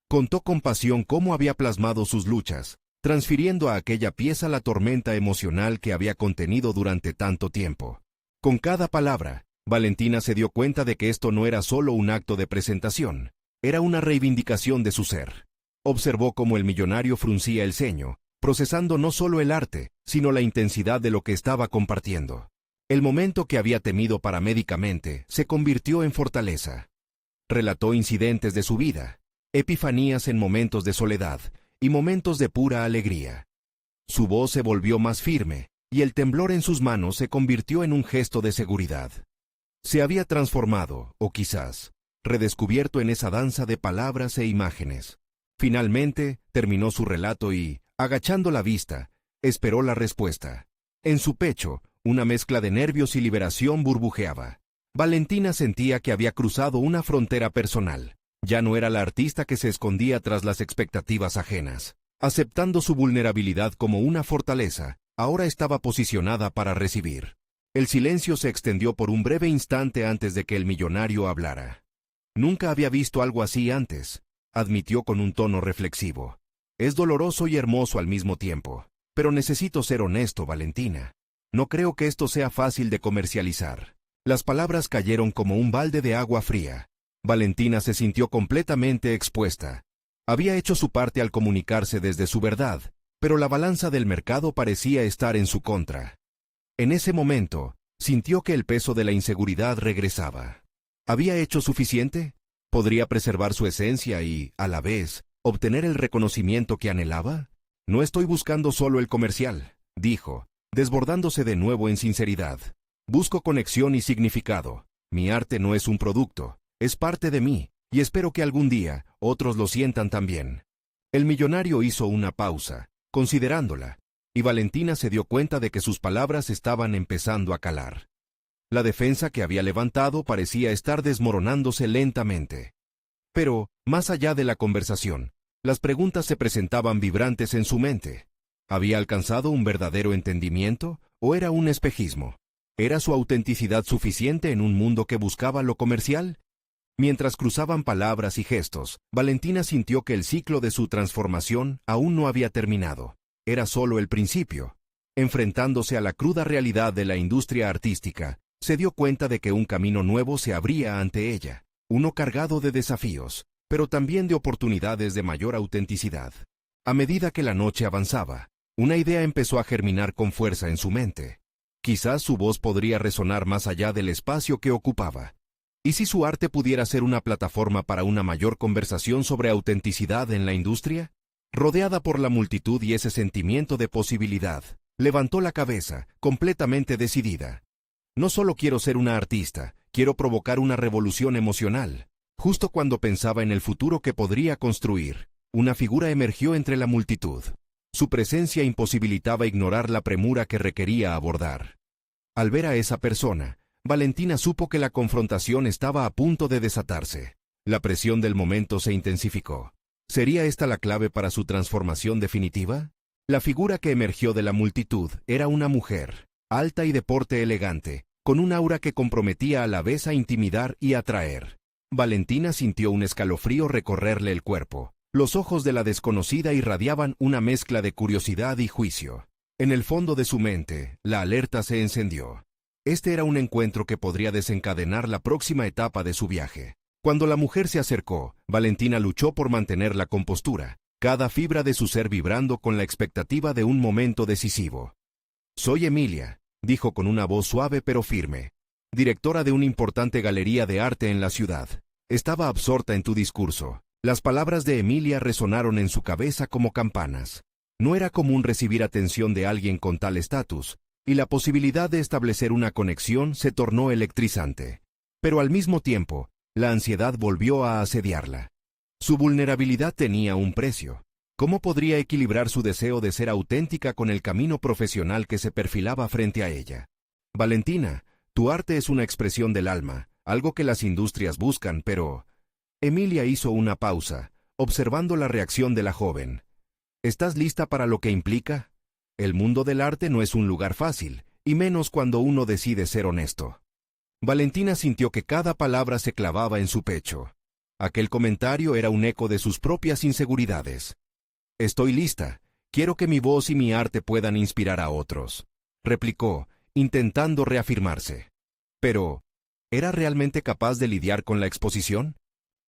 Contó con pasión cómo había plasmado sus luchas, transfiriendo a aquella pieza la tormenta emocional que había contenido durante tanto tiempo. Con cada palabra, Valentina se dio cuenta de que esto no era solo un acto de presentación, era una reivindicación de su ser. Observó cómo el millonario fruncía el ceño, procesando no solo el arte, sino la intensidad de lo que estaba compartiendo. El momento que había temido paramédicamente se convirtió en fortaleza. Relató incidentes de su vida, epifanías en momentos de soledad y momentos de pura alegría. Su voz se volvió más firme, y el temblor en sus manos se convirtió en un gesto de seguridad. Se había transformado, o quizás, redescubierto en esa danza de palabras e imágenes. Finalmente, terminó su relato y, agachando la vista, esperó la respuesta. En su pecho, una mezcla de nervios y liberación burbujeaba. Valentina sentía que había cruzado una frontera personal. Ya no era la artista que se escondía tras las expectativas ajenas. Aceptando su vulnerabilidad como una fortaleza, ahora estaba posicionada para recibir. El silencio se extendió por un breve instante antes de que el millonario hablara. Nunca había visto algo así antes, admitió con un tono reflexivo. Es doloroso y hermoso al mismo tiempo. Pero necesito ser honesto, Valentina. No creo que esto sea fácil de comercializar. Las palabras cayeron como un balde de agua fría. Valentina se sintió completamente expuesta. Había hecho su parte al comunicarse desde su verdad, pero la balanza del mercado parecía estar en su contra. En ese momento, sintió que el peso de la inseguridad regresaba. ¿Había hecho suficiente? ¿Podría preservar su esencia y, a la vez, obtener el reconocimiento que anhelaba? No estoy buscando solo el comercial, dijo, desbordándose de nuevo en sinceridad. Busco conexión y significado. Mi arte no es un producto, es parte de mí, y espero que algún día otros lo sientan también. El millonario hizo una pausa, considerándola, y Valentina se dio cuenta de que sus palabras estaban empezando a calar. La defensa que había levantado parecía estar desmoronándose lentamente. Pero, más allá de la conversación, las preguntas se presentaban vibrantes en su mente. ¿Había alcanzado un verdadero entendimiento o era un espejismo? ¿Era su autenticidad suficiente en un mundo que buscaba lo comercial? Mientras cruzaban palabras y gestos, Valentina sintió que el ciclo de su transformación aún no había terminado. Era solo el principio. Enfrentándose a la cruda realidad de la industria artística, se dio cuenta de que un camino nuevo se abría ante ella, uno cargado de desafíos, pero también de oportunidades de mayor autenticidad. A medida que la noche avanzaba, una idea empezó a germinar con fuerza en su mente. Quizás su voz podría resonar más allá del espacio que ocupaba. ¿Y si su arte pudiera ser una plataforma para una mayor conversación sobre autenticidad en la industria? Rodeada por la multitud y ese sentimiento de posibilidad, levantó la cabeza, completamente decidida. No solo quiero ser una artista, quiero provocar una revolución emocional. Justo cuando pensaba en el futuro que podría construir, una figura emergió entre la multitud. Su presencia imposibilitaba ignorar la premura que requería abordar. Al ver a esa persona, Valentina supo que la confrontación estaba a punto de desatarse. La presión del momento se intensificó. ¿Sería esta la clave para su transformación definitiva? La figura que emergió de la multitud era una mujer, alta y de porte elegante, con un aura que comprometía a la vez a intimidar y atraer. Valentina sintió un escalofrío recorrerle el cuerpo. Los ojos de la desconocida irradiaban una mezcla de curiosidad y juicio. En el fondo de su mente, la alerta se encendió. Este era un encuentro que podría desencadenar la próxima etapa de su viaje. Cuando la mujer se acercó, Valentina luchó por mantener la compostura, cada fibra de su ser vibrando con la expectativa de un momento decisivo. «Soy Emilia», dijo con una voz suave pero firme, «directora de una importante galería de arte en la ciudad. Estaba absorta en tu discurso». Las palabras de Emilia resonaron en su cabeza como campanas. No era común recibir atención de alguien con tal estatus, y la posibilidad de establecer una conexión se tornó electrizante. Pero al mismo tiempo, la ansiedad volvió a asediarla. Su vulnerabilidad tenía un precio. ¿Cómo podría equilibrar su deseo de ser auténtica con el camino profesional que se perfilaba frente a ella? Valentina, tu arte es una expresión del alma, algo que las industrias buscan, pero... Emilia hizo una pausa, observando la reacción de la joven. ¿Estás lista para lo que implica? El mundo del arte no es un lugar fácil, y menos cuando uno decide ser honesto. Valentina sintió que cada palabra se clavaba en su pecho. Aquel comentario era un eco de sus propias inseguridades. «Estoy lista. Quiero que mi voz y mi arte puedan inspirar a otros», replicó, intentando reafirmarse. Pero, ¿era realmente capaz de lidiar con la exposición?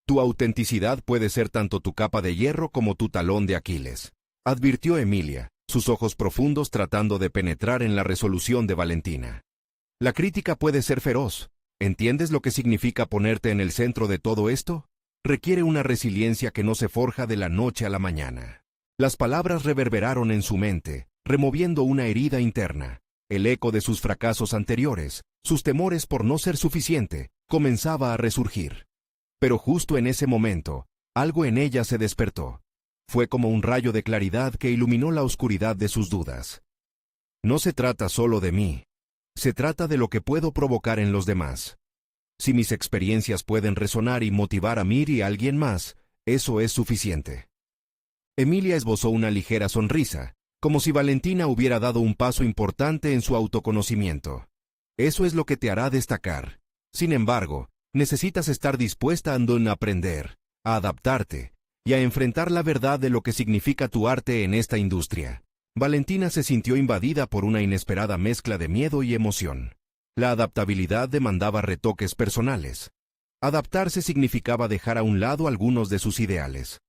Tu autenticidad puede ser tanto tu capa de hierro como tu talón de Aquiles, advirtió Emilia, sus ojos profundos tratando de penetrar en la resolución de Valentina. La crítica puede ser feroz. ¿Entiendes lo que significa ponerte en el centro de todo esto? Requiere una resiliencia que no se forja de la noche a la mañana. Las palabras reverberaron en su mente, removiendo una herida interna. El eco de sus fracasos anteriores, sus temores por no ser suficiente, comenzaba a resurgir. Pero justo en ese momento, algo en ella se despertó. Fue como un rayo de claridad que iluminó la oscuridad de sus dudas. No se trata solo de mí. Se trata de lo que puedo provocar en los demás. Si mis experiencias pueden resonar y motivar a mí y a alguien más, eso es suficiente. Emilia esbozó una ligera sonrisa, como si Valentina hubiera dado un paso importante en su autoconocimiento. Eso es lo que te hará destacar. Sin embargo, necesitas estar dispuesta a aprender, a adaptarte y a enfrentar la verdad de lo que significa tu arte en esta industria. Valentina se sintió invadida por una inesperada mezcla de miedo y emoción. La adaptabilidad demandaba retoques personales. Adaptarse significaba dejar a un lado algunos de sus ideales.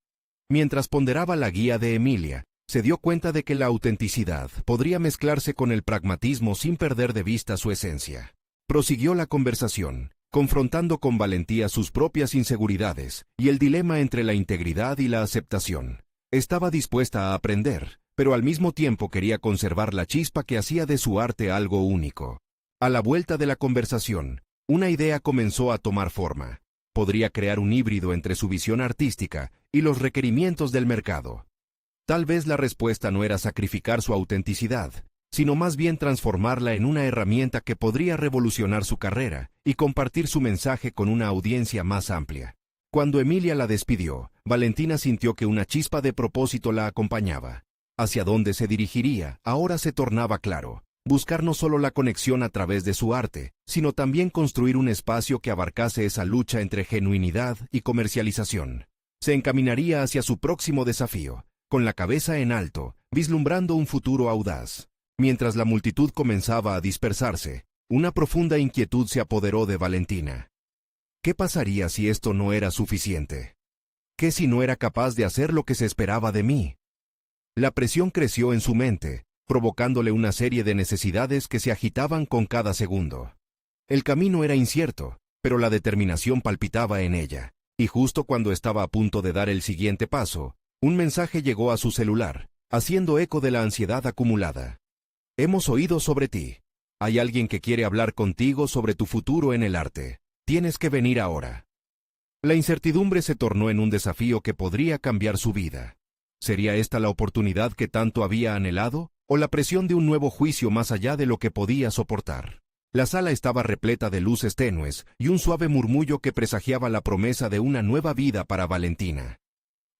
Mientras ponderaba la guía de Emilia, se dio cuenta de que la autenticidad podría mezclarse con el pragmatismo sin perder de vista su esencia. Prosiguió la conversación, confrontando con valentía sus propias inseguridades y el dilema entre la integridad y la aceptación. Estaba dispuesta a aprender, pero al mismo tiempo quería conservar la chispa que hacía de su arte algo único. A la vuelta de la conversación, una idea comenzó a tomar forma. Podría crear un híbrido entre su visión artística y los requerimientos del mercado. Tal vez la respuesta no era sacrificar su autenticidad, sino más bien transformarla en una herramienta que podría revolucionar su carrera y compartir su mensaje con una audiencia más amplia. Cuando Emilia la despidió, Valentina sintió que una chispa de propósito la acompañaba. Hacia dónde se dirigiría, ahora se tornaba claro. Buscar no solo la conexión a través de su arte, sino también construir un espacio que abarcase esa lucha entre genuinidad y comercialización. Se encaminaría hacia su próximo desafío, con la cabeza en alto, vislumbrando un futuro audaz. Mientras la multitud comenzaba a dispersarse, una profunda inquietud se apoderó de Valentina. ¿Qué pasaría si esto no era suficiente? ¿Qué si no era capaz de hacer lo que se esperaba de mí? La presión creció en su mente, provocándole una serie de necesidades que se agitaban con cada segundo. El camino era incierto, pero la determinación palpitaba en ella, y justo cuando estaba a punto de dar el siguiente paso, un mensaje llegó a su celular, haciendo eco de la ansiedad acumulada. Hemos oído sobre ti. Hay alguien que quiere hablar contigo sobre tu futuro en el arte. Tienes que venir ahora. La incertidumbre se tornó en un desafío que podría cambiar su vida. ¿Sería esta la oportunidad que tanto había anhelado, o la presión de un nuevo juicio más allá de lo que podía soportar? La sala estaba repleta de luces tenues y un suave murmullo que presagiaba la promesa de una nueva vida para Valentina.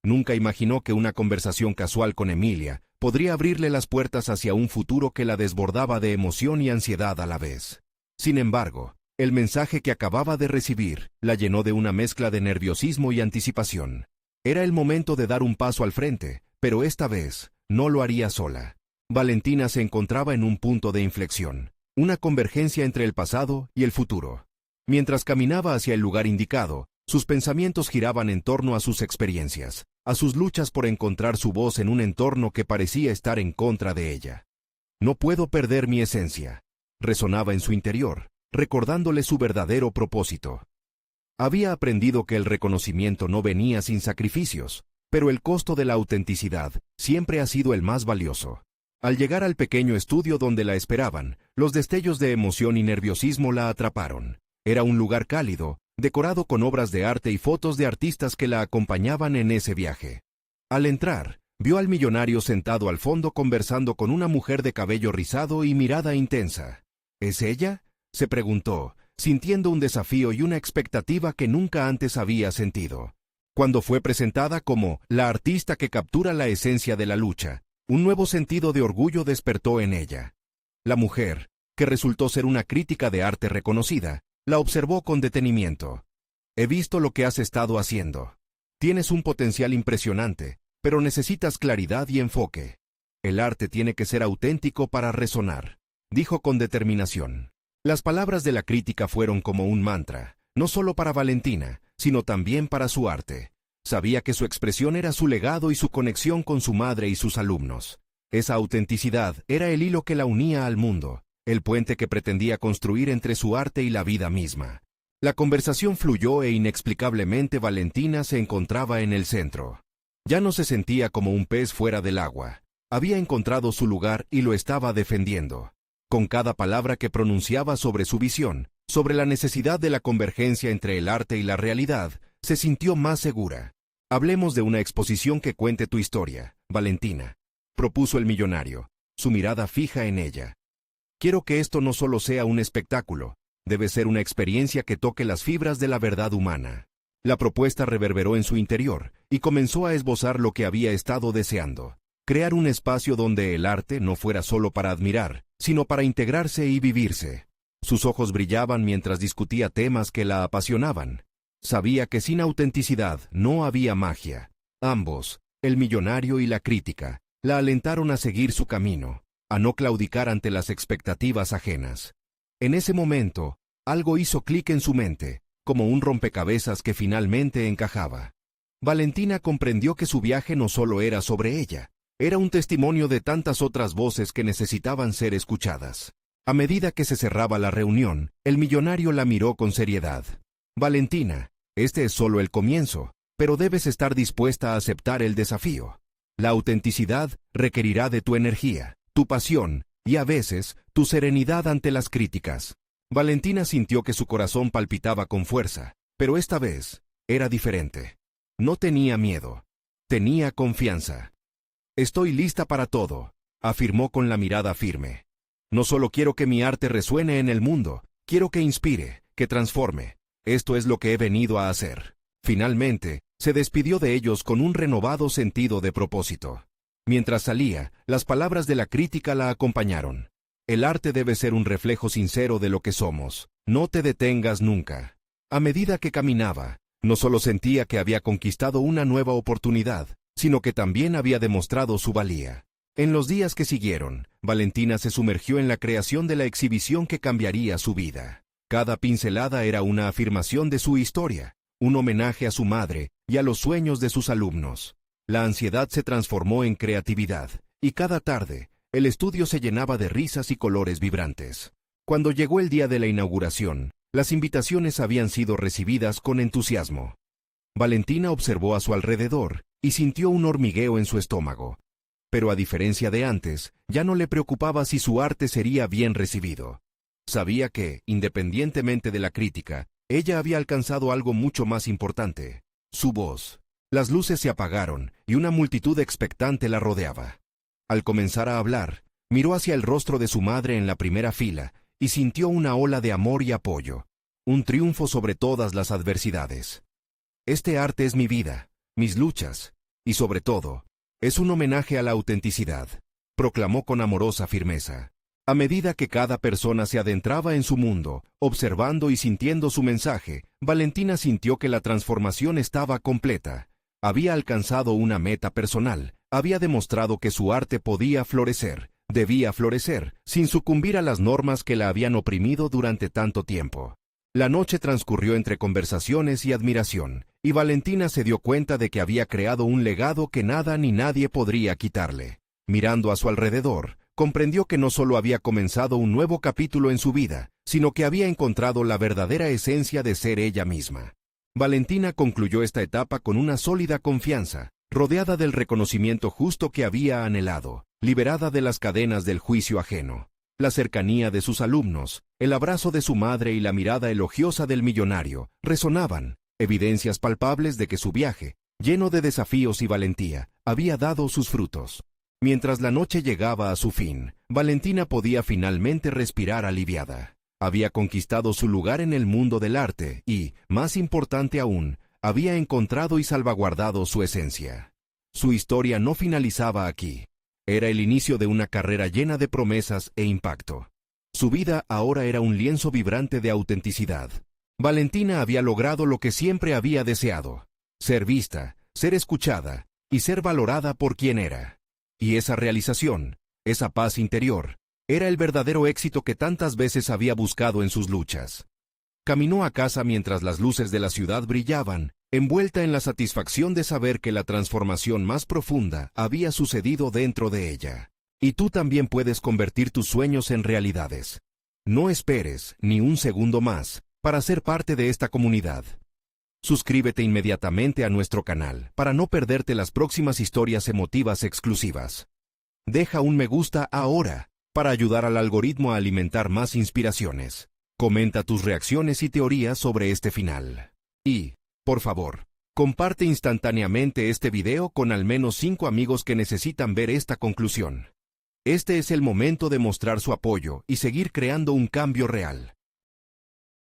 Nunca imaginó que una conversación casual con Emilia podría abrirle las puertas hacia un futuro que la desbordaba de emoción y ansiedad a la vez. Sin embargo, el mensaje que acababa de recibir la llenó de una mezcla de nerviosismo y anticipación. Era el momento de dar un paso al frente, pero esta vez no lo haría sola. Valentina se encontraba en un punto de inflexión, una convergencia entre el pasado y el futuro. Mientras caminaba hacia el lugar indicado, sus pensamientos giraban en torno a sus experiencias, a sus luchas por encontrar su voz en un entorno que parecía estar en contra de ella. No puedo perder mi esencia, resonaba en su interior, recordándole su verdadero propósito. Había aprendido que el reconocimiento no venía sin sacrificios, pero el costo de la autenticidad siempre ha sido el más valioso. Al llegar al pequeño estudio donde la esperaban, los destellos de emoción y nerviosismo la atraparon. Era un lugar cálido, decorado con obras de arte y fotos de artistas que la acompañaban en ese viaje. Al entrar, vio al millonario sentado al fondo conversando con una mujer de cabello rizado y mirada intensa. ¿Es ella?, se preguntó, sintiendo un desafío y una expectativa que nunca antes había sentido. Cuando fue presentada como la artista que captura la esencia de la lucha, un nuevo sentido de orgullo despertó en ella. La mujer, que resultó ser una crítica de arte reconocida, la observó con detenimiento. He visto lo que has estado haciendo. Tienes un potencial impresionante, pero necesitas claridad y enfoque. El arte tiene que ser auténtico para resonar, dijo con determinación. Las palabras de la crítica fueron como un mantra, no solo para Valentina, sino también para su arte. Sabía que su expresión era su legado y su conexión con su madre y sus alumnos. Esa autenticidad era el hilo que la unía al mundo, el puente que pretendía construir entre su arte y la vida misma. La conversación fluyó e inexplicablemente Valentina se encontraba en el centro. Ya no se sentía como un pez fuera del agua. Había encontrado su lugar y lo estaba defendiendo. Con cada palabra que pronunciaba sobre su visión, sobre la necesidad de la convergencia entre el arte y la realidad, se sintió más segura. Hablemos de una exposición que cuente tu historia, Valentina, propuso el millonario, su mirada fija en ella. Quiero que esto no solo sea un espectáculo, debe ser una experiencia que toque las fibras de la verdad humana. La propuesta reverberó en su interior y comenzó a esbozar lo que había estado deseando: crear un espacio donde el arte no fuera solo para admirar, sino para integrarse y vivirse. Sus ojos brillaban mientras discutía temas que la apasionaban. Sabía que sin autenticidad no había magia. Ambos, el millonario y la crítica, la alentaron a seguir su camino, a no claudicar ante las expectativas ajenas. En ese momento, algo hizo clic en su mente, como un rompecabezas que finalmente encajaba. Valentina comprendió que su viaje no solo era sobre ella, era un testimonio de tantas otras voces que necesitaban ser escuchadas. A medida que se cerraba la reunión, el millonario la miró con seriedad. Valentina, este es solo el comienzo, pero debes estar dispuesta a aceptar el desafío. La autenticidad requerirá de tu energía, tu pasión y, a veces, tu serenidad ante las críticas. Valentina sintió que su corazón palpitaba con fuerza, pero esta vez era diferente. No tenía miedo, tenía confianza. Estoy lista para todo, afirmó con la mirada firme. No solo quiero que mi arte resuene en el mundo, quiero que inspire, que transforme. Esto es lo que he venido a hacer. Finalmente, se despidió de ellos con un renovado sentido de propósito. Mientras salía, las palabras de la crítica la acompañaron. El arte debe ser un reflejo sincero de lo que somos. No te detengas nunca. A medida que caminaba, no solo sentía que había conquistado una nueva oportunidad, sino que también había demostrado su valía. En los días que siguieron, Valentina se sumergió en la creación de la exhibición que cambiaría su vida. Cada pincelada era una afirmación de su historia, un homenaje a su madre y a los sueños de sus alumnos. La ansiedad se transformó en creatividad, y cada tarde, el estudio se llenaba de risas y colores vibrantes. Cuando llegó el día de la inauguración, las invitaciones habían sido recibidas con entusiasmo. Valentina observó a su alrededor y sintió un hormigueo en su estómago. Pero a diferencia de antes, ya no le preocupaba si su arte sería bien recibido. Sabía que, independientemente de la crítica, ella había alcanzado algo mucho más importante: su voz. Las luces se apagaron y una multitud expectante la rodeaba. Al comenzar a hablar, miró hacia el rostro de su madre en la primera fila y sintió una ola de amor y apoyo, un triunfo sobre todas las adversidades. Este arte es mi vida, mis luchas, y sobre todo, es un homenaje a la autenticidad, proclamó con amorosa firmeza. A medida que cada persona se adentraba en su mundo, observando y sintiendo su mensaje, Valentina sintió que la transformación estaba completa. Había alcanzado una meta personal, había demostrado que su arte podía florecer, debía florecer, sin sucumbir a las normas que la habían oprimido durante tanto tiempo. La noche transcurrió entre conversaciones y admiración, y Valentina se dio cuenta de que había creado un legado que nada ni nadie podría quitarle. Mirando a su alrededor, comprendió que no solo había comenzado un nuevo capítulo en su vida, sino que había encontrado la verdadera esencia de ser ella misma. Valentina concluyó esta etapa con una sólida confianza, rodeada del reconocimiento justo que había anhelado, liberada de las cadenas del juicio ajeno. La cercanía de sus alumnos, el abrazo de su madre y la mirada elogiosa del millonario resonaban, evidencias palpables de que su viaje, lleno de desafíos y valentía, había dado sus frutos. Mientras la noche llegaba a su fin, Valentina podía finalmente respirar aliviada. Había conquistado su lugar en el mundo del arte y, más importante aún, había encontrado y salvaguardado su esencia. Su historia no finalizaba aquí. Era el inicio de una carrera llena de promesas e impacto. Su vida ahora era un lienzo vibrante de autenticidad. Valentina había logrado lo que siempre había deseado: ser vista, ser escuchada y ser valorada por quien era. Y esa realización, esa paz interior, era el verdadero éxito que tantas veces había buscado en sus luchas. Caminó a casa mientras las luces de la ciudad brillaban, envuelta en la satisfacción de saber que la transformación más profunda había sucedido dentro de ella. Y tú también puedes convertir tus sueños en realidades. No esperes ni un segundo más para ser parte de esta comunidad. Suscríbete inmediatamente a nuestro canal para no perderte las próximas historias emotivas exclusivas. Deja un me gusta ahora para ayudar al algoritmo a alimentar más inspiraciones. Comenta tus reacciones y teorías sobre este final. Y, por favor, comparte instantáneamente este video con al menos 5 amigos que necesitan ver esta conclusión. Este es el momento de mostrar su apoyo y seguir creando un cambio real.